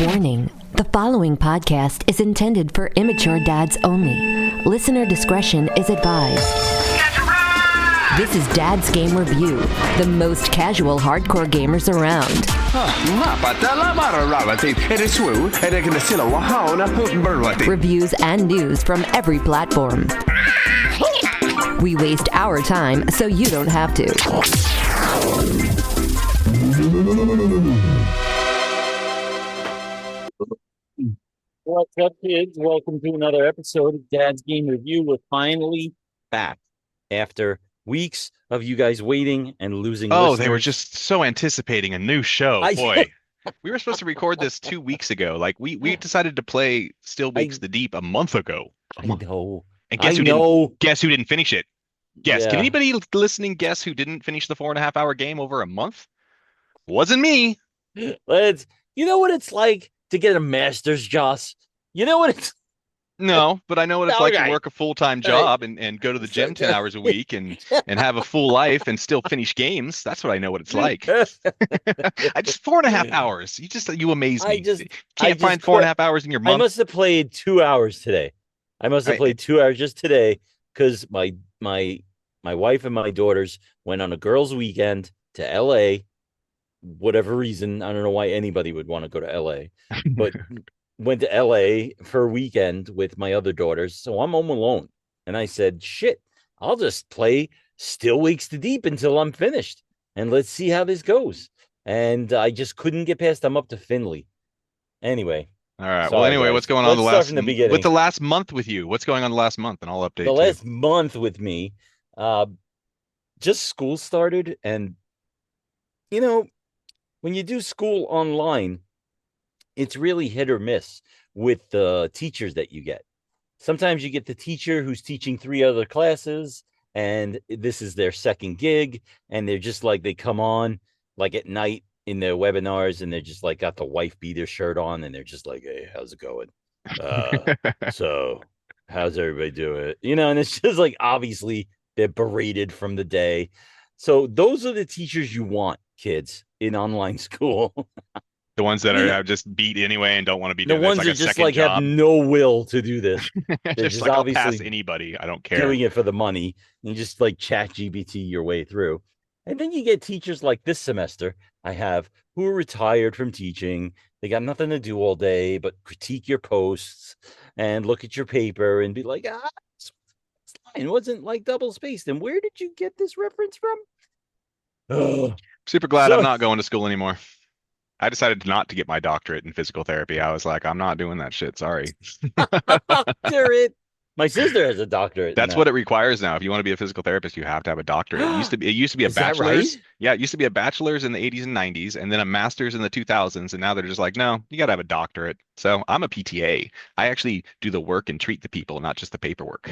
Warning, the following podcast is intended for immature dads only. Listener discretion is advised. This is Dad's Game Review, the most casual hardcore gamers around. Reviews and news from every platform. We waste our time so you don't have to. What's up, kids? Welcome to another episode of Dad's Game Review. We're finally back after weeks of you guys waiting and losing listeners. They were just so anticipating a new show. Boy, we were supposed to record this 2 weeks ago. Like we decided to play Still Weeks the Deep a month ago. I know. And guess who didn't finish it? Guess. Yeah. Can anybody listening guess who didn't finish the 4.5-hour game over a month? Wasn't me. You know what it's like to get a master's, Joss? You know what it's... No, but I know what it's like Okay. to work a full-time job and go to the gym 10 hours a week and have a full life and still finish games. That's what I know what it's like. I just 4.5 hours. You amaze me. Can't find 4.5 hours in your month. I must have played 2 hours today. I must have played 2 hours just today because my wife and my daughters went on a girls' weekend to LA. Whatever reason, I don't know why anybody would want to go to LA, but went to LA for a weekend with my other daughters. So I'm home alone. And I said, shit, I'll just play Still Weeks the Deep until I'm finished. And let's see how this goes. And I just couldn't get past. I'm up to Finley. Anyway. All right. Sorry, Well, anyway, guys. what's going on Let's start from the beginning. with the last month with you? What's going on the last month? And I'll update The you. last month with me, just school started. And, you know, when you do school online, it's really hit or miss with the teachers that you get. Sometimes you get the teacher who's teaching 3 other classes, and this is their second gig, and they're just like, they come on like at night in their webinars, and they're just like got the wife beater shirt on, and they're just like, hey, how's it going? So how's everybody doing? You know, and it's just like, obviously they're berated from the day. So those are the teachers you want, kids, in online school. The ones that are just beat anyway and don't want to be doing the ones this, like that a just second like job. have no will to do this. They're just just like, I'll obviously pass anybody. I don't care. doing it for the money. And you just like chat GBT your way through. And then you get teachers like this semester I have who are retired from teaching. They got nothing to do all day but critique your posts and look at your paper and be like, this line wasn't like double spaced. And where did you get this reference from? Oh, Super glad I'm not going to school anymore. I decided not to get my doctorate in physical therapy. I was like, I'm not doing that shit. Sorry. doctorate. My sister has a doctorate. That's what it requires now. If you want to be a physical therapist, you have to have a doctorate. It used to be a Is that bachelor's. right? Yeah, it used to be a bachelor's in the 80s and 90s, and then a master's in the 2000s. And now they're just like, no, you got to have a doctorate. So I'm a PTA. I actually do the work and treat the people, not just the paperwork.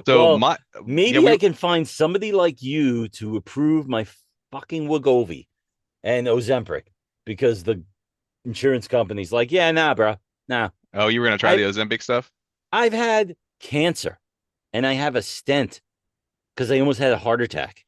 So well, maybe I can find somebody like you to approve my fucking Wegovy and Ozempic, because the insurance company's like, yeah, nah, bro, nah. Oh, you were gonna try the Ozempic stuff? I've had cancer, and I have a stent because I almost had a heart attack,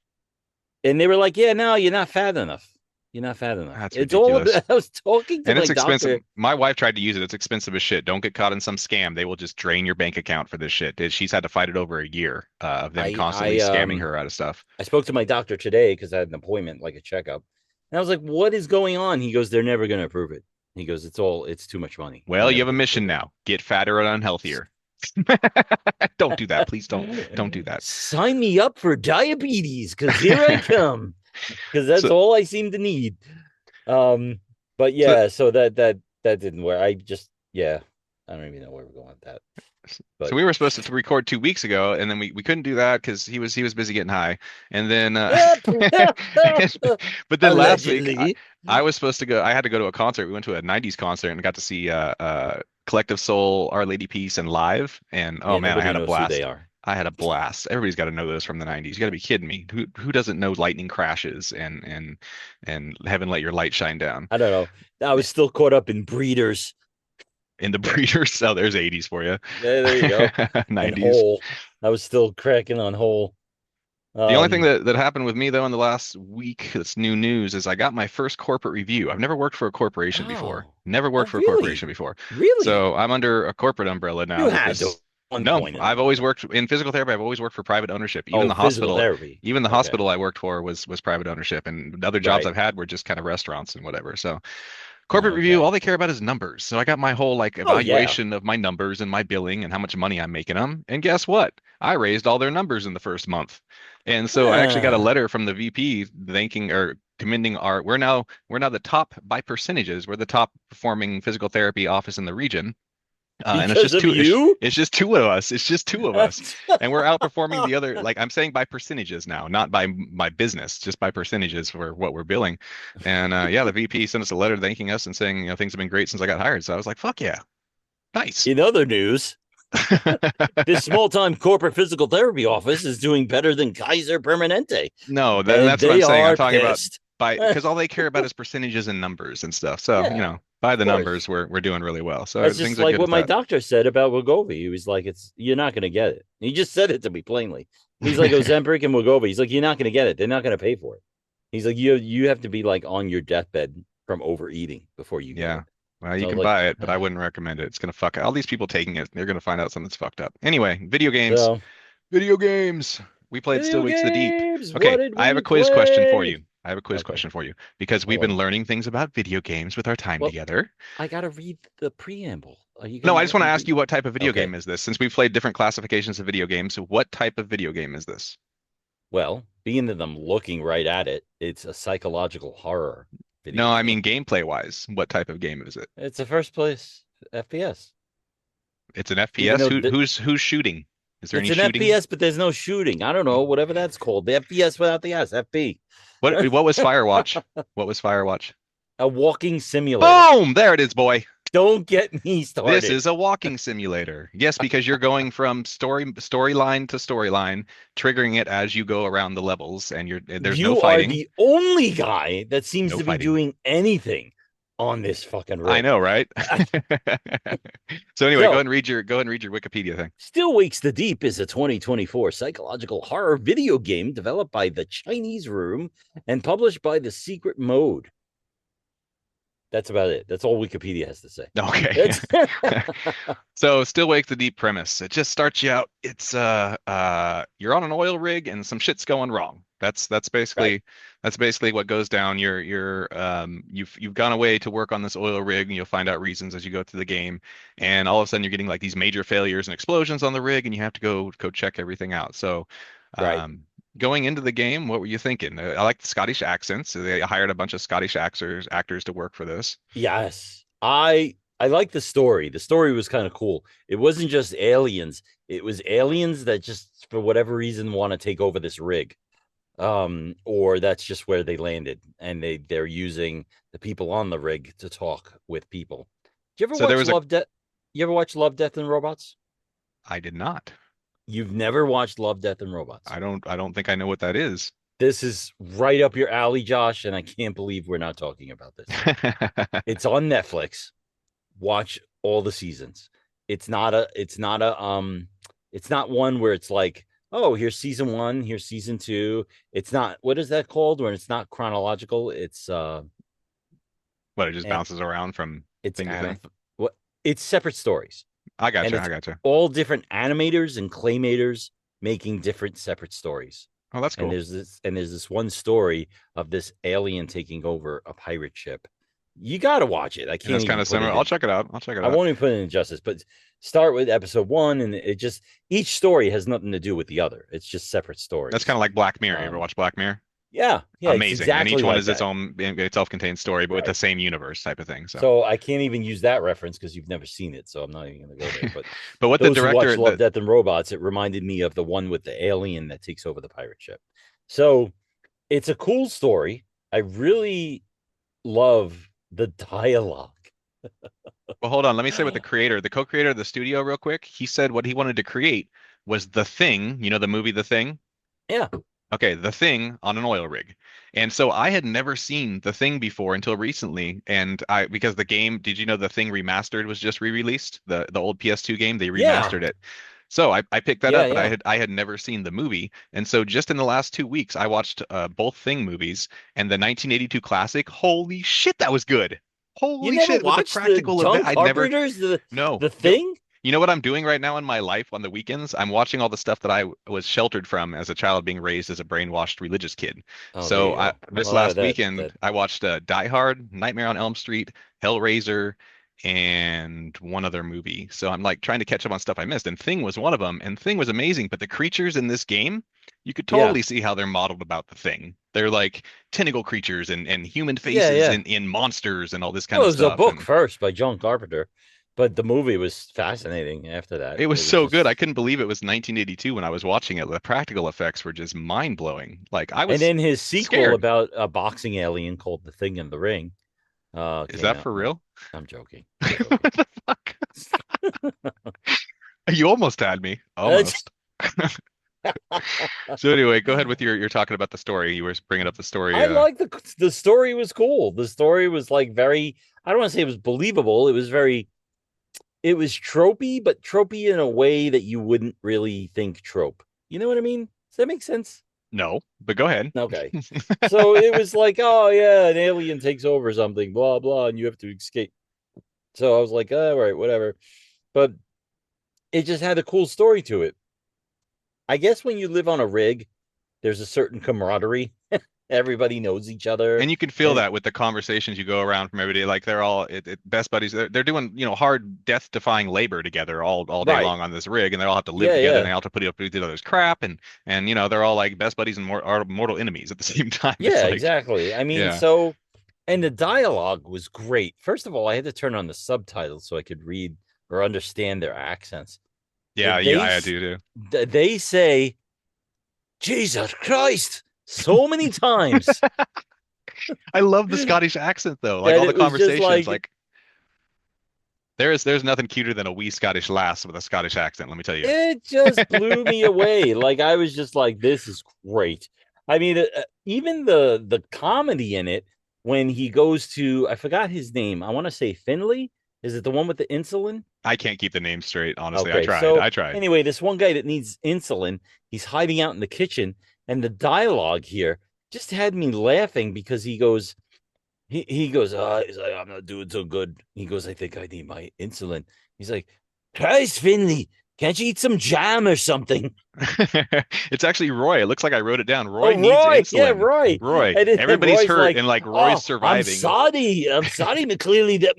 and they were like, yeah, no, you're not fat enough. You're not fat enough. That's it's ridiculous. all. I was talking to And my it's expensive. doctor. My wife tried to use it. It's expensive as shit. Don't get caught in some scam. They will just drain your bank account for this shit. She's had to fight it over a year of them constantly scamming her out of stuff. I spoke to my doctor today because I had an appointment, like a checkup. And I was like, what is going on? He goes, they're never going to approve it. He goes, it's too much money. Well, you have a mission now. Get fatter and unhealthier. Don't do that. Please don't do that. Sign me up for diabetes, because here I come. Because that's all I seem to need. But yeah, so that didn't work. I don't even know where we're going with that. But so we were supposed to record 2 weeks ago, and then we couldn't do that because he was busy getting high. And then but then last week I was supposed to go. I had to go to a concert. We went to a 90s concert and got to see Collective Soul, Our Lady Peace, and live. And oh man, I had a blast. They are. I had a blast. Everybody's got to know those from the 90s. You got to be kidding me. Who doesn't know Lightning Crashes and Heaven Let Your Light Shine Down? I don't know. I was still caught up in Breeders. In the Breeders. Oh, there's 80s for you. There you go. 90s. Hole. I was still cracking on Hole. The only thing that happened with me though in the last week that's new news is I got my first corporate review. I've never worked for a corporation before. Oh, Never worked oh, for a corporation really? before. Really? So I'm under a corporate umbrella You now with had to this. one No, point in I've always time. worked in physical therapy. I've always worked for private ownership. Oh, physical therapy. Even the Okay. hospital I worked for was private ownership, and the other jobs Right. I've had were just kind of restaurants and whatever. So corporate review, all Okay. they care about is numbers. So I got my whole like Oh, yeah. evaluation of my numbers and my billing and how much money I'm making them. And guess what? I raised all their numbers in the first month. And so I actually got a Ah, letter from the VP thanking or commending we're now the top by percentages. We're the top performing physical therapy office in the region. And it's because just of two you? it's just two of us. It's just two of us. And we're outperforming the other, like I'm saying by percentages now, not by my business, just by percentages for what we're billing. And yeah, the VP sent us a letter thanking us and saying, things have been great since I got hired. So I was like, fuck yeah. Nice. In other news, this small-time corporate physical therapy office is doing better than Kaiser Permanente. No, And that's what they I'm saying. I'm are talking about pissed. because all they care about is percentages and numbers and stuff. So, Yeah, by of the numbers, course. we're doing really well. So That's just things are like good what with my that. doctor said about Wegovy. He was like, you're not going to get it. He just said it to me plainly. He's like, Ozempic and Wegovy. He's like, you're not going to get it. They're not going to pay for it. He's like, you have to be like on your deathbed from overeating before you get Yeah. it. Well, So you I was can like, buy it, but I wouldn't recommend it. It's gonna fuck all these people taking it. They're gonna find out something's fucked up. Anyway, video games. so Video games. We played Still video Wakes the Deep. games. What Okay, did I have we a quiz question for play? you. I have a quiz Okay. question for you because we've Oh, been learning things about video games with our time well, together. I got to read the preamble. Are you No, going to I just let want to me ask read? you what type of video Okay. game is this? Since we've played different classifications of video games, what type of video game is this? Well, being that I'm looking right at it, it's a psychological horror No, video I game. mean gameplay wise, what type of game is it? It's a first place FPS. It's an Even FPS. though Who's shooting? Is there it's any an shooting? FPS, but there's no shooting. I don't know, whatever that's called. The FPS without the S, FP. What was Firewatch? What was Firewatch? A walking simulator. Boom! There it is, boy. Don't get me This started. is a walking simulator. Yes, because you're going from storyline to storyline, triggering it as you go around the levels, and there's no You are fighting. the only guy that seems No to be fighting. doing anything on this fucking rig. I know, right? So anyway, So- go ahead and read your Wikipedia thing. Still Wakes the Deep is a 2024 psychological horror video game developed by the Chinese Room and published by The Secret Mode. That's about it. That's all Wikipedia has to say. Okay. So Still Wakes the Deep premise. It just starts you out. It's you're on an oil rig and some shit's going wrong. That's basically what goes down. You've gone away to work on this oil rig and you'll find out reasons as you go through the game. And all of a sudden you're getting like these major failures and explosions on the rig and you have to go check everything out. So Right. Going into the game, what were you thinking? I like the Scottish accents. So they hired a bunch of Scottish actors to work for this. Yes. I like the story. The story was kind of cool. It wasn't just aliens. It was aliens that just for whatever reason want to take over this rig. Or that's just where they landed and they're using the people on the rig to talk with people. Do you ever watch Love Death? You ever watch Love, Death and Robots? I did not. You've never watched Love, Death and Robots? I don't think I know what that is. This is right up your alley, Josh, and I can't believe we're not talking about this. It's on Netflix. Watch all the seasons. It's not one where it's like, oh, here's season 1, here's season 2. It's not, what is that called when it's not chronological? It's what, it just bounces around from thing to thing? What, it's separate stories. I gotcha. All different animators and claymators making different separate stories. Oh, that's cool. And there's this one story of this alien taking over a pirate ship. You got to watch it. I can't. It's kind of similar. I'll check it out. I won't even put it in justice, but start with episode 1, and it just each story has nothing to do with the other. It's just separate stories. That's kind of like Black Mirror. You ever watch Black Mirror? Yeah, amazing. Exactly, and each one like is its own self-contained story, but with the same universe type of thing. So I can't even use that reference because you've never seen it, so I'm not even going to go there. But but what the director Love, Death and Robots, it reminded me of the one with the alien that takes over the pirate ship. So it's a cool story. I really love the dialogue. Well, hold on. Let me say what the co-creator of the studio real quick. He said what he wanted to create was The Thing. You know the movie The Thing? Yeah. Okay, The Thing on an oil rig. And so I had never seen The Thing before until recently. And because the game, did you know The Thing Remastered was just re-released? The old PS2 game, they remastered it. So I picked that Yeah, up, but yeah. I had never seen the movie, and so just in the last 2 weeks, I watched both Thing movies and the 1982 classic. Holy shit, that was good! You Holy never shit, it was a watched the practical event. John I'd never. Carpenter's No, the no. Thing? You know what I'm doing right now in my life on the weekends? I'm watching all the stuff that I was sheltered from as a child, being raised as a brainwashed religious kid. Oh, there So you go. this Well, last that weekend, I watched Die Hard, Nightmare on Elm Street, Hellraiser, and one other movie. So I'm like trying to catch up on stuff I missed, and Thing was one of them. And Thing was amazing, but the creatures in this game, you could yeah, totally see how they're modeled about the Thing. They're like tentacle creatures and human yeah, faces yeah. in monsters and all this kind Well, of it was a stuff. book And first by John Carpenter, but the movie was fascinating after that. it was It was so good. I just, couldn't believe it was 1982 when I was watching it. The practical effects were just mind blowing. Like I and was then his sequel scared. about a boxing alien called The Thing in the Ring Is came that out. for No, real? I'm joking. I'm joking. What the fuck? You almost had me. It's- Almost. So anyway, go ahead with you're talking about the story. You were bringing up the story. I like the story was cool. The story was like very, I don't want to say it was believable. It was tropey, but tropey in a way that you wouldn't really think trope. You know what I mean? Does that make sense? No, but go ahead. Okay. So it was like, oh yeah, an alien takes over something, blah blah, and you have to escape. So I was like, all right, whatever. But it just had a cool story to it. I guess when you live on a rig, there's a certain camaraderie. Everybody knows each other. And you can feel And that with the conversations you go around from every day. Like they're all best buddies. They're doing hard death-defying labor together all day right. long on this rig, and they all have to live Yeah, together, and yeah. they all have to put up with each other's crap, and they're all like best buddies and mortal enemies at the same time. It's Yeah, like, exactly. I mean, yeah, so and the dialogue was great. First of all, I had to turn on the subtitles so I could read or understand their accents. yeah, I do too. They say Jesus Christ so many times I love the Scottish accent though. Like that all the it was just conversations, like like there's nothing cuter than a wee Scottish lass with a Scottish accent. Let me tell you. it just blew me away. Like I was just like, this is great. I mean, even the comedy in it when he goes to, I forgot his name. I want to say Finley. Is it the one with the insulin? I can't keep the name straight. Honestly, I Okay, tried. so I tried. anyway, this one guy that needs insulin, he's hiding out in the kitchen, and the dialogue here just had me laughing because he goes, he goes, he's like, I'm not doing so good. He goes, I think I need my insulin. He's like, Christ, Finley, can't you eat some jam or something? It's actually Roy. It looks like I wrote it down. Oh, Roy needs Roy, insulin. yeah, Roy. Roy. And then Everybody's Roy's hurt like, and like oh, Roy's surviving. I'm sorry, clearly that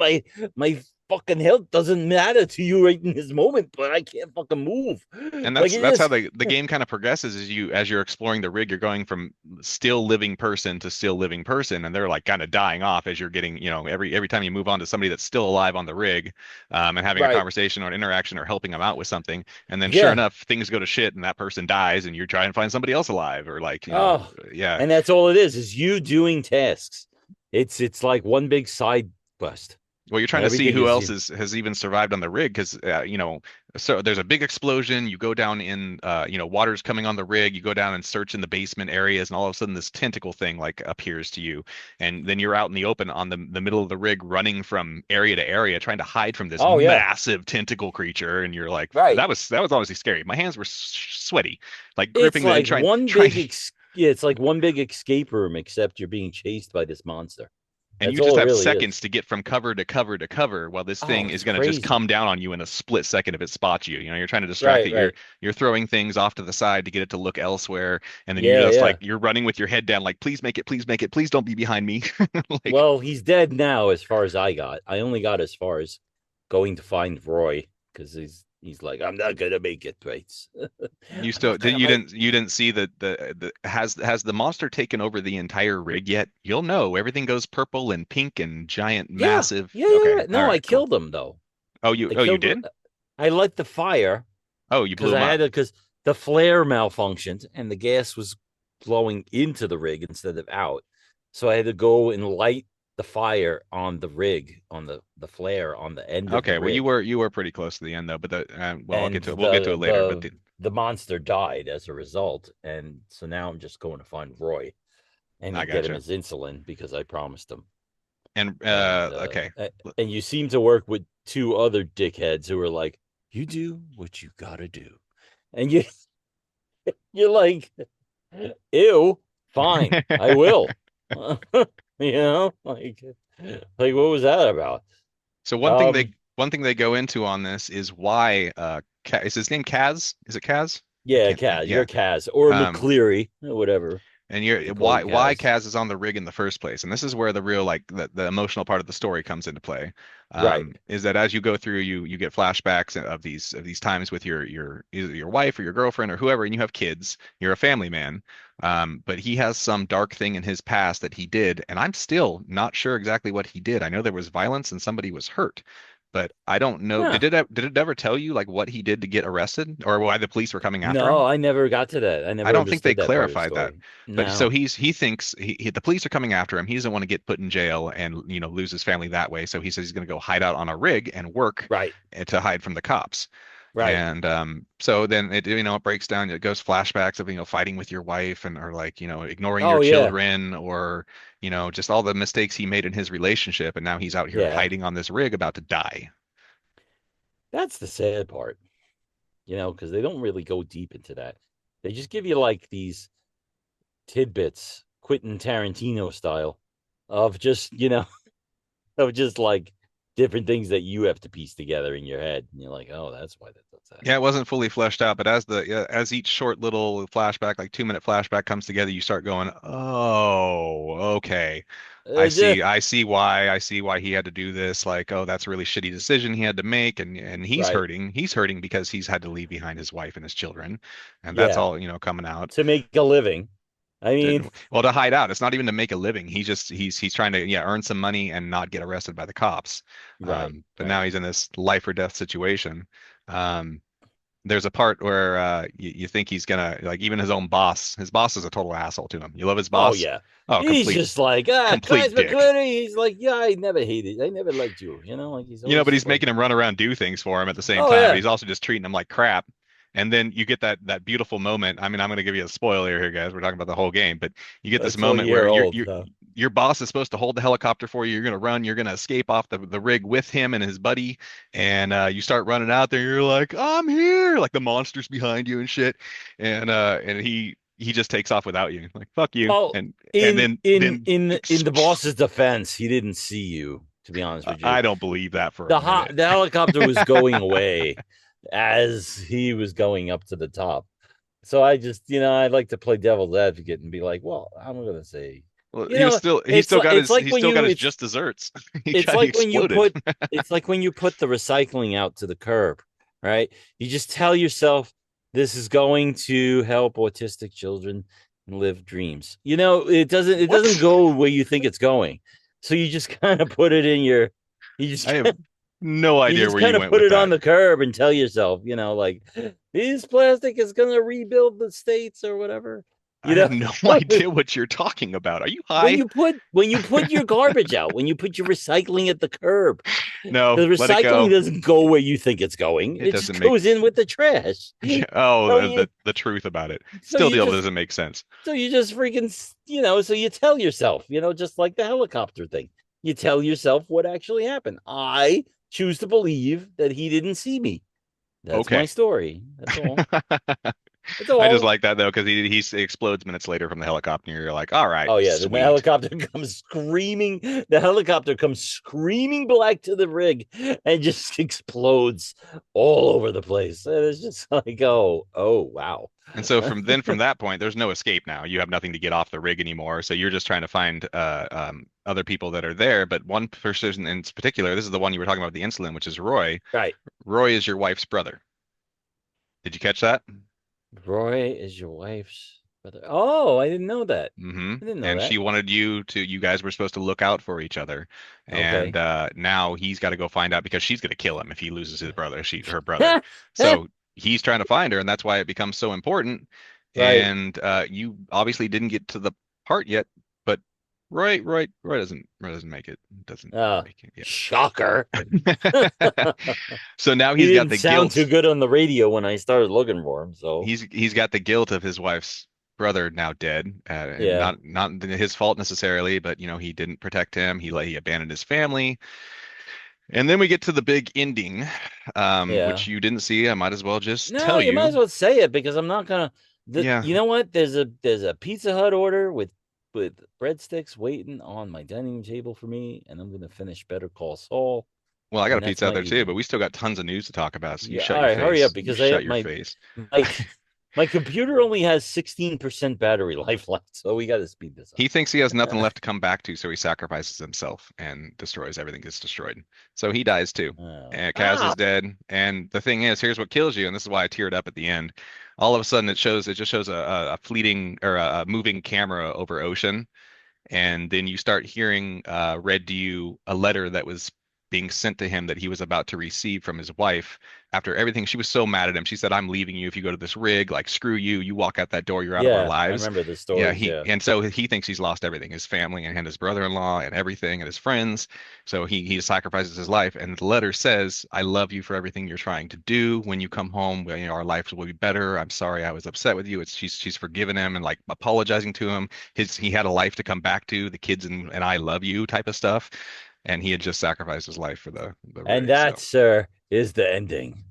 my fucking health doesn't matter to you right in this moment, but I can't fucking move. And Like that's how the game kind of progresses is as you're exploring the rig, you're going from still living person to still living person, and they're like kind of dying off as you're getting, every time you move on to somebody that's still alive on the rig, and having a right. conversation or an interaction or helping them out with something, and then sure Yeah. enough, things go to shit and that person dies, and you're trying to find somebody else alive or like, Oh, yeah. and that's all it is you doing tasks. It's like one big side quest. Well, you're trying to see who else has even survived on the rig because, so there's a big explosion. You go down in, water's coming on the rig. You go down and search in the basement areas, and all of a sudden this tentacle thing like appears to you, and then you're out in the open on the middle of the rig, running from area to area, trying to hide from this massive tentacle creature. And you're like, right. That was honestly scary. My hands were sweaty, like It's gripping like trying. it's like one big escape room, except you're being chased by this monster. And That's you just have really seconds to get from cover to cover to cover while this thing is going to just come down on you in a split second if it spots you. You're trying to distract it. You're throwing things off to the side to get it to look elsewhere. And then like, you're running with your head down, like, please make it, please don't be behind me. Like, well, he's dead now as far as I got. I only got as far as going to find Roy because he's like, I'm not gonna make it, right? You still you didn't see the has the monster taken over the entire rig yet? You'll know everything goes purple and pink and giant, massive. Yeah. No, I killed him though. Oh, you did? I lit the fire. Oh, you blew him up. Because the flare malfunctioned and the gas was blowing into the rig instead of out. So I had to go and light the fire on the rig, on the flare on the end. Okay, well, you were pretty close to the end though, but we'll get to it later. But the monster died as a result, and so now I'm just going to find Roy and get him his insulin because I promised him. Okay. And you seem to work with two other dickheads who are like, you do what you gotta do. And you're like, ew, fine, I will. You know, like what was that about? So one thing they go into on this is why is his name Kaz? Is it Kaz? I Yeah, can't think. Kaz, Yeah. you're Kaz or Um, McCleary or whatever. and you're They call you why Kaz. Kaz is on the rig in the first place, and this is where the real like the emotional part of the story comes into play. Right. Is that as you go through, you get flashbacks of these times with your either your wife or your girlfriend or whoever, and you have kids. You're a family man, but he has some dark thing in his past that he did, and I'm still not sure exactly what he did. I know there was violence and somebody was hurt, but I don't know. Huh. Did it ever tell you like what he did to get arrested or why the police were coming after him? No, I never got to that. I I never don't think they understood that part of the clarified that. story. But so No. he thinks the police are coming after him. He doesn't want to get put in jail and lose his family that way. So he says he's going to go hide out on a rig and work Right. to hide from the cops. Right. And so then it breaks down. It goes flashbacks of fighting with your wife and or like ignoring your Oh yeah. children or just all the mistakes he made in his relationship. And now he's out here Yeah. hiding on this rig about to die. That's the sad part. Because they don't really go deep into that. They just give you like these tidbits, Quentin Tarantino style, of just, of just like different things that you have to piece together in your head. And you're like, oh, that's why that does that. Yeah, it wasn't fully fleshed out, but as each short little flashback, like 2-minute flashback comes together, you start going, "Oh, okay. I see why he had to do this. Like, oh, that's a really shitty decision he had to make, and he's Right. hurting. He's hurting because he's had to leave behind his wife and his children, and that's Yeah. all coming out To make a living. I mean, well, to hide out. It's not even to make a living. He's trying to earn some money and not get arrested by the cops. right. But now he's in this life or death situation. There's a part where you think he's gonna like even his boss is a total asshole to him. You love his Oh boss? yeah. Oh, He's just like, complete Guys dick. McCleary. He's like, yeah, I never liked you. Like he's always But he's like, making him run around do things for him at the same oh time. yeah. But he's also just treating him like crap. And then you get that beautiful moment. I mean, I'm going to give you a spoiler here, guys. We're talking about the whole game, but you get this It's all moment year where old, your boss is supposed to hold the helicopter for you. You're going to run. You're going to escape off the rig with him and his buddy. And you start running out there. You're like, I'm here. Like the monster's behind you and shit. And he just takes off without you. Like, fuck you. Well, and in then the boss's defense, he didn't see you. To be honest with you, I don't believe that for a minute. The helicopter was going away as he was going up to the top. So I just, I'd like to play devil's advocate and be like, well, I'm going to say, well, he still got his just desserts. It's like when you put it's like when you put the recycling out to the curb, right? You just tell yourself this is going to help autistic children live dreams. It doesn't go where you think it's going. So you just kind of put it in your. I have no idea where you went with that. Put it on the curb and tell yourself, like this plastic is going to rebuild the states or whatever. I have no idea what you're talking about. Are you high? When you put your garbage out, when you put your recycling at the curb, no, the recycling doesn't go where you think it's going. It just goes in with the trash. Oh, the truth about it still doesn't make sense. So you just freaking, so you tell yourself, just like the helicopter thing. You tell yourself what actually happened. I choose to believe that he didn't see me. That's my story. That's all. I just like that though because he explodes minutes later from the helicopter. And you're like, all right. Oh yeah, sweet. the helicopter comes screaming. The helicopter comes screaming back to the rig and just explodes all over the place. And it's just like, oh wow. And so from that point, there's no escape now. You have nothing to get off the rig anymore. So you're just trying to find other people that are there. But one person in particular, this is the one you were talking about the incident, which is Roy. Right. Roy is your wife's brother. Did you catch that? Roy is your wife's brother. Oh, I didn't know that. Mm-hmm. I didn't know and that. She wanted you guys were supposed to look out for each other. And now he's got to go find out because she's going to kill him if he loses her brother. So he's trying to find her, and that's why it becomes so important. Right. And you obviously didn't get to the part yet, but Roy doesn't make it. Doesn't make it. Yeah. Shocker. So now he's got the guilt. Too good on the radio when I started looking for him. So he's got the guilt of his wife's brother now dead. Not his fault necessarily, but he didn't protect him. He abandoned his family. And then we get to the big ending, Yeah. which you didn't see. I might as well just No, tell you might as you. well say it because I'm not gonna. Yeah. You know what? There's a Pizza Hut order with breadsticks waiting on my dining room table for me, and I'm gonna finish Better Call Saul, Well, I got a and that's pizza out my there too, but evening. we still got tons of news to talk about. So you Yeah. shut All your right, hurry up face. You because I shut have your face. my my computer only has 16% battery life left, so we got to speed this up. He thinks he has nothing left to come back to, so he sacrifices himself and destroys everything gets destroyed. So he dies too. Oh. And Kaz Ah. is dead. And the thing is, here's what kills you, and this is why I teared up at the end. All of a sudden, it just shows a fleeting or a moving camera over ocean, and then you start hearing read to you a letter that was being sent to him that he was about to receive from his wife after everything. She was so mad at him. She said, "I'm leaving you if you go to this rig. Like, screw you. You walk out that door, you're out of our Yeah, I lives." remember the Yeah, stories. Yeah. so he thinks he's lost everything, his family and his brother-in-law and everything and his friends. So he sacrifices his life. And the letter says, "I love you for everything you're trying to do. When you come home, our lives will be better. I'm sorry I was upset with you." She's forgiven him and like apologizing to him. He had a life to come back to, the kids and I love you type of stuff. And he had just sacrificed his life for the And rig. that, So sir, is the ending.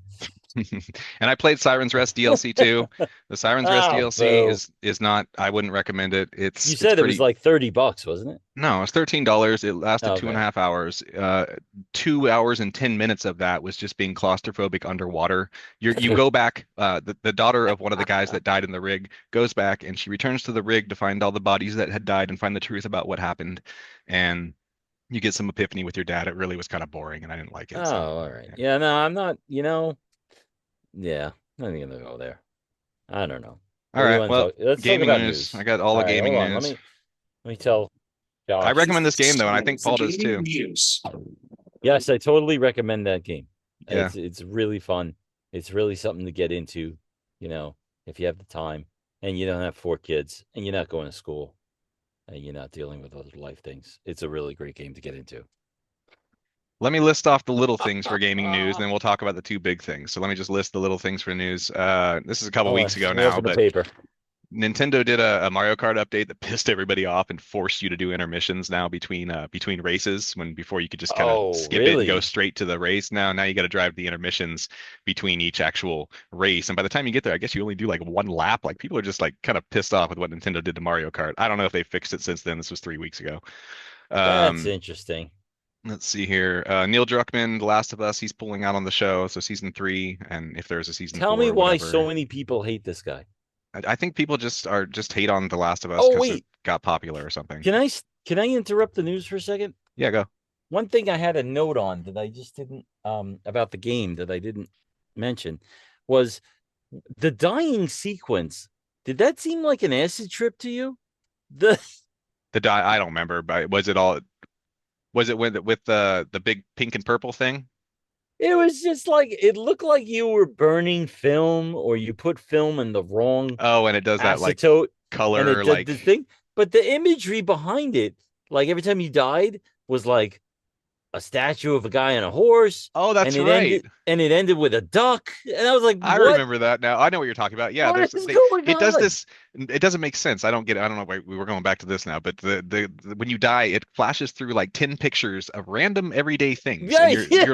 and I played Siren's Rest DLC too. The Siren's Rest Oh, DLC boo. is not, I wouldn't recommend it. You It's said it was pretty. like $30, wasn't it? No, it's $13. It lasted two and a Okay. half hours. 2 hours and 10 minutes of that was just being claustrophobic underwater. You go back. The daughter of one of the guys that died in the rig goes back and she returns to the rig to find all the bodies that had died and find the truth about what happened. And you get some epiphany with your dad. It really was kind of boring and I didn't like Oh, it. So all right. yeah. Yeah, no, I'm not, yeah, I'm not gonna go there. I don't know. All What do you right. want to Well, talk? Let's talk gaming about news. I news. got all All the right, hold gaming on. news. Let me tell I Josh. recommend this game It's though, and I time think for Paul does gaming too. news. Yes, I totally recommend that game. Yeah. It's really fun. It's really something to get into, if you have the time and you don't have 4 kids and you're not going to school and you're not dealing with other life things. It's a really great game to get into. Let me list off the little things for gaming news, then we'll talk about the two big things. So let me just list the little things for news. This is a couple Hold on, weeks ago let me now, open the but paper. Nintendo did a Mario Kart update that pissed everybody off and forced you to do intermissions now between races when before you could just kind of Oh, skip it and go really? straight to the race. Now you got to drive the intermissions between each actual race. And by the time you get there, I guess you only do like one lap. Like people are just like kind of pissed off with what Nintendo did to Mario Kart. I don't know if they fixed it since then. This was 3 weeks ago. That's Um, interesting. Let's see here. Neil Druckmann, The Last of Us, he's pulling out on the show. So season 3, and if there's a season Tell 4 me or why so whatever. many people hate this guy. I think people just hate on The Last of Us Oh, because it wait. got popular or something. Can I interrupt the news for a second? Yeah, go. One thing I had a note on that I just didn't about the game that I didn't mention was the dying sequence. Did that seem like an acid trip to you? I don't remember, but was it with the big pink and purple thing? It was just like it looked like you were burning film or you put film in the wrong Oh, and it does that like acetate and it color did like the thing. But the imagery behind it, like every time you died, was like a statue of a guy on a horse. Oh, that's and it right. ended with a duck. And I was like, I what? remember that now. I know what you're talking about. Yeah, What is going it does on? this. It doesn't make sense. I don't get it. I don't know why we were going back to this now, but when you die, it flashes through like 10 pictures of random everyday things, Yeah, and yeah.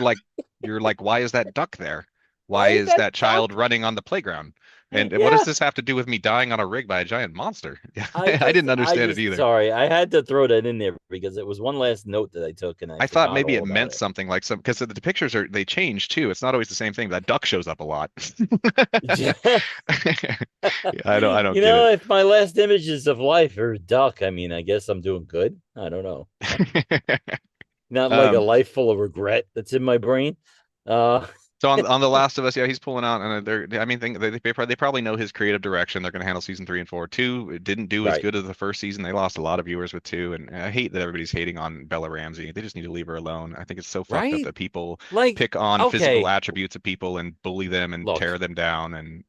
you're like, why is that duck there? Why Why is is that that child running on the playground? And what Yeah. does this have to do with me dying on a rig by a giant monster? I didn't understand it either. Sorry, I had to throw that in there because it was one last note that I took and I I thought forgot maybe all it about meant it. something like because the pictures they change too. It's not always the same thing. That duck shows up a lot. Yeah. I don't get it. If my last images of life are duck, I mean, I guess I'm doing good. I don't know. Not like a Um, life full of regret that's in my brain. so on The Last of Us, yeah, he's pulling out, and I mean, they probably know his creative direction. They're going to handle season 3 and 4. 2 it didn't do as Right. good as the first season. They lost a lot of viewers with 2, and I hate that everybody's hating on Bella Ramsey. They just need to leave her alone. I think it's so fucked up Right? that people Like, pick on physical okay, attributes of people and bully them and look, tear them down. And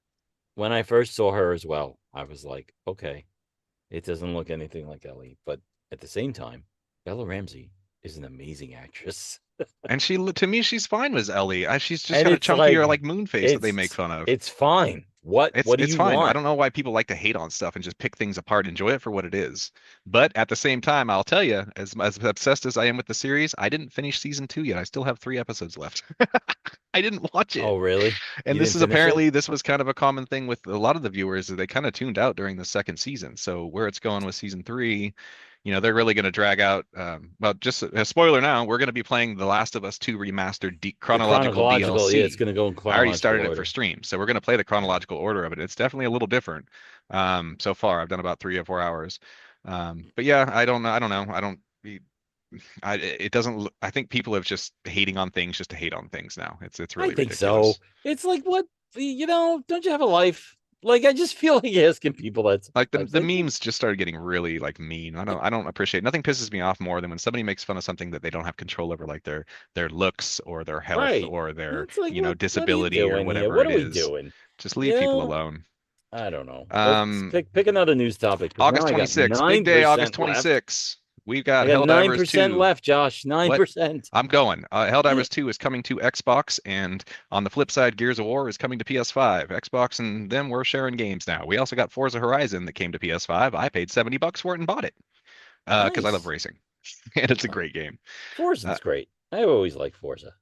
when I first saw her as well, I was like, okay, it doesn't look anything like Ellie. But at the same time, Bella Ramsey is an amazing actress. to me, she's fine with Ellie. She's just And got a it's chunkier like like moon face that they make fun of. it's fine. What do It's you fine. I want? don't know why people like to hate on stuff and just pick things apart, enjoy it for what it is. But at the same time, I'll tell you, as obsessed as I am with the series, I didn't finish season 2 yet. I still have 3 episodes left. I didn't watch it. Oh, really? And You this didn't is finish it? apparently this was kind of a common thing with a lot of the viewers that they kind of tuned out during the second season. So where it's going with season 3, they're really going to drag out. Well, just a spoiler now, we're going to be playing The Last of Us 2 remastered The chronological chronological, yeah, it's DLC. going to go in I already chronological started it for order. stream, so we're going to play the chronological order of it. It's definitely a little different. So far I've done about 3 or 4 hours. But yeah, I don't know. I don't know. I don't. It doesn't. I think people have just hating on things just to hate on things now. It's I really think ridiculous. so. It's like, what, don't you have a life? Like, I just feel like asking people that Like sometimes. the Like, memes just started getting really like mean. I don't appreciate. Nothing pisses me off more than when somebody makes fun of something that they don't have control over, like their looks or their health right. or their It's like, what are you disability or doing here? whatever What it are we is. doing? Just You leave people know, alone. I don't know. Let's Um, pick another news topic, because now August I got 26th, big day, August 9% left. 26th. We've got I got Helldivers 9% 2. left, Josh. What? 9%. I'm going. Helldivers 2 is coming to Xbox, and on the flip side, Gears of War is coming to PS5. Xbox and them, we're sharing games now. We also got Forza Horizon that came to PS5. I paid $70 for it and bought it because I love Nice. racing, and it's a great game. Uh, Forza's great. I always like Forza.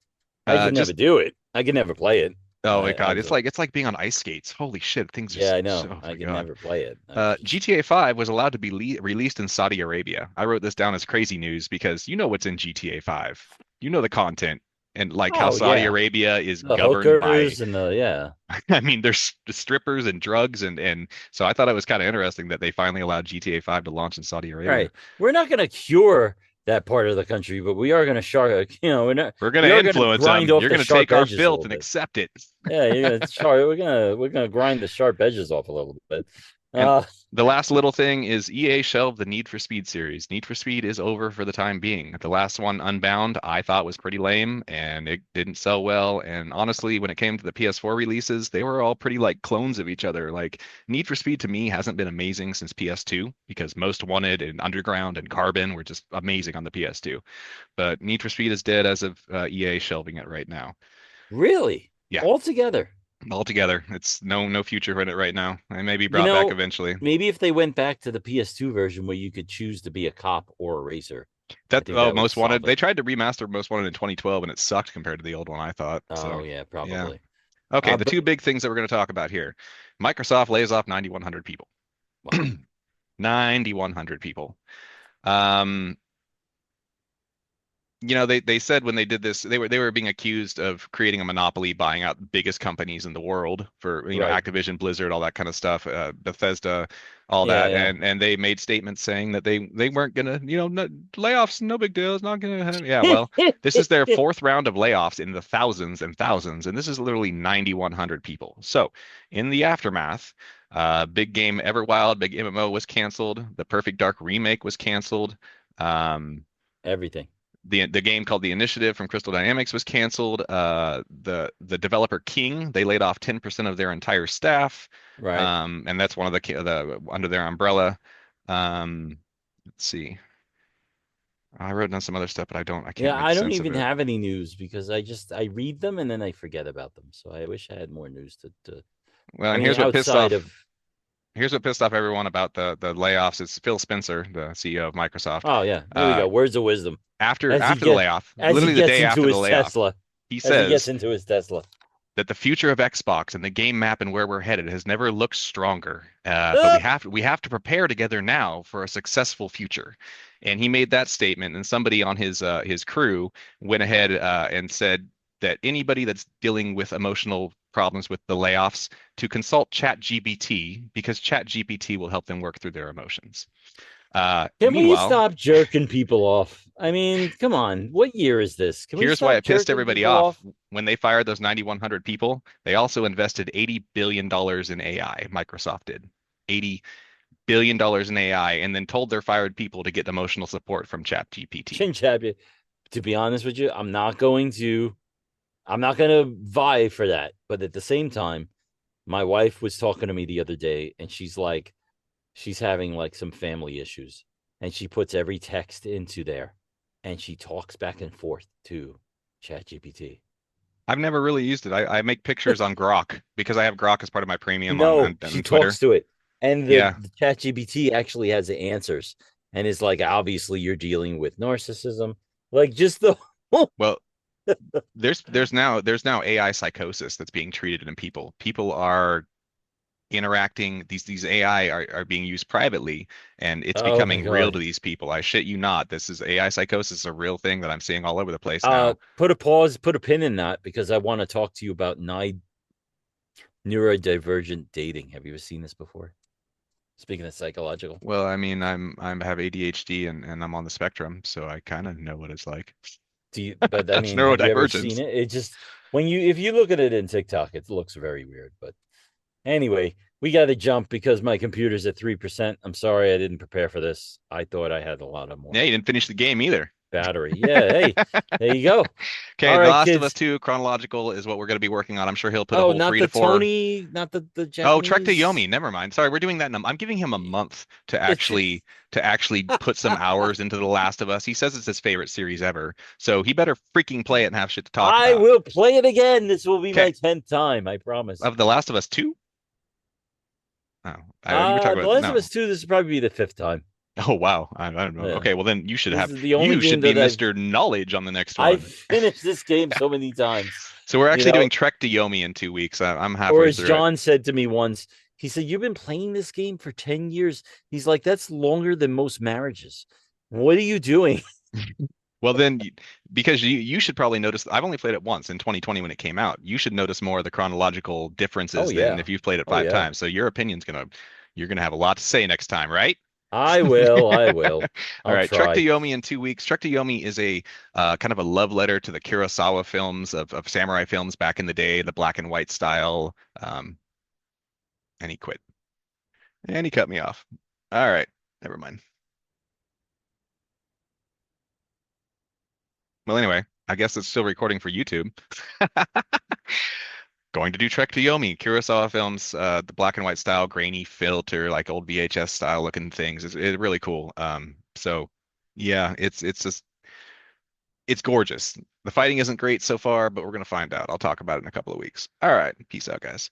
I can never just do it. I can never play it. oh my I God, just, it's like being on ice skates. Holy shit, things are yeah, I so. know. Oh I my can God. never play it. I just, GTA 5 was allowed to be released in Saudi Arabia. I wrote this down as crazy news because you know what's in GTA 5. You know the content and like how oh Saudi yeah, Arabia is the governed by, hookers and the, yeah. I mean, there's strippers and drugs and so I thought it was kind of interesting that they finally allowed GTA 5 to launch in Saudi Arabia. Right. We're not going to cure that part of the country, but we are going to sharp. We're going We to are going to influence grind them. off You're the going to take sharp our edges a filth little and bit. accept it. Yeah, you're gonna char. We're gonna grind the sharp edges off a little bit. And Uh, the last little thing is EA shelved the Need for Speed series. Need for Speed is over for the time being. The last one, Unbound, I thought was pretty lame and it didn't sell well. And honestly, when it came to the PS4 releases, they were all pretty like clones of each other. Like Need for Speed to me hasn't been amazing since PS2 because Most Wanted and Underground and Carbon were just amazing on the PS2. But Need for Speed is dead as of EA shelving it right now. really, Yeah, all together. altogether, it's no future in it right now. It may be You brought back know, eventually. maybe if they went back to the PS2 version where you could choose to be a cop or a racer, I That think that would Most solve Wanted. it. They tried to remaster Most Wanted in 2012, and it sucked compared to the old one, I thought. Oh So, yeah, yeah. probably. Okay, the But two big things that we're going to talk about here. Microsoft lays off 9,100 people. wow, 9,100 people. Um, they said when they did this, they were being accused of creating a monopoly, buying out the biggest companies in the world for right? Activision, Blizzard, all that kind of stuff, Bethesda, all Yeah, that, yeah. and they made statements saying that they weren't gonna no, layoffs, no big deal, it's not gonna happen. Yeah, well, this is their fourth round of layoffs in the thousands and thousands, and this is literally 9,100 people. So in the aftermath. Big game Everwild, big MMO was canceled. The Perfect Dark remake was canceled. Um, Everything. the game called The Initiative from Crystal Dynamics was canceled. The developer King, they laid off 10% of their entire staff, Right. and that's one of the under their umbrella. Let's see. I wrote down some other stuff, but I can't Yeah, make I don't sense of even it. have any news because I read them and then I forget about them. So I wish I had more news to Well, I and mean, outside of, here's what pissed off everyone about the layoffs. It's Phil Spencer, the CEO of Microsoft. oh yeah, there we Uh, go. Words of wisdom. after As he after the get layoff, as he literally the gets day into after the his layoff, Tesla. he As he gets says into his Tesla. that the future of Xbox and the game map and where we're headed has never looked stronger. But Ah! we have to prepare together now for a successful future. And he made that statement, and somebody on his crew went ahead and said that anybody that's dealing with emotional problems with the layoffs to consult ChatGPT because ChatGPT will help them work through their emotions. Can we Meanwhile, stop jerking people off? I mean, come on. What year is this? Can we here's why stop it pissed jerking everybody people off. off? When they fired those 9,100 people, they also invested $80 billion in AI. Microsoft did. $80 billion in AI, and then told their fired people to get emotional support from ChatGPT. Chin chap, to be honest with you, I'm not going to vie for that. But at the same time, my wife was talking to me the other day and she's like, she's having like some family issues and she puts every text into there and she talks back and forth to ChatGPT. I've never really used it. I make pictures on Grok because I have Grok as part of my premium No, on she Twitter. talks to it, and Yeah. the ChatGPT actually has the answers, and it's like, obviously you're dealing with narcissism, like just the Well, there's now AI psychosis that's being treated in people. People are interacting, these AI are being used privately, and it's oh my becoming real god. to these people. I shit you not. This is AI psychosis, a real thing that I'm seeing all over the place now. Put a pause, put a pin in that, because I want to talk to you about neurodivergent dating. Have you ever seen this before? Speaking of psychological. Well, I mean, I have ADHD and I'm on the spectrum, so I kind of know what it's like. Do you? But I That's mean, have you ever seen neurodivergence. it? It just, if you look at it in TikTok, it looks very weird. But anyway, we got to jump because my computer's at 3%. I'm sorry, I didn't prepare for this. I thought I had a lot of more Yeah, you didn't finish the game either. battery. Yeah, hey, there you go. Okay, All The right, Last of kids. Us 2 chronological is what we're going to be working on. I'm sure he'll put a Oh, whole not 3 the to 4. Tony, not the Oh, Trek to Japanese. Yomi. Never mind. Sorry, we're doing that. I'm giving him a month to It's actually put some hours into The Last of Us. He says it's his favorite series ever, so he better freaking play it and have shit to talk I about. will play it again. This will be my Okay, 10th time, I promise. of The Last of Us 2? Oh, you were talking The about Last of no. Us 2, this will probably be the 5th time. Oh wow, I don't know. Yeah. Okay, well then This is the only you should game be that Mr. Knowledge on the next I've one. finished this game so many times. So we're You actually know, doing Trek to Yomi in 2 weeks. I'm or halfway as through it. John said to me once, he said, "You've been playing this game for 10 years." He's like, "That's longer than most marriages. What are you doing?" Well, then, because you should probably notice. I've only played it once in 2020 when it came out. You should notice more of the chronological differences Oh than yeah. if you've played it Oh 5 yeah. times. So your opinion's you're gonna have a lot to say next time, right? I will. I will. All I'll right, Trek to try. Yomi in 2 weeks. Trek to Yomi is a kind of a love letter to the Kurosawa films of samurai films back in the day, the black and white style. And he quit. And he cut me off. All right, never mind. Well, anyway, I guess it's still recording for YouTube. Going to do Trek to Yomi, Kurosawa films, the black and white style, grainy filter, like old VHS style looking things. It's really cool. So yeah, it's just it's gorgeous. The fighting isn't great so far, but we're gonna find out. I'll talk about it in a couple of weeks. All right, peace out, guys.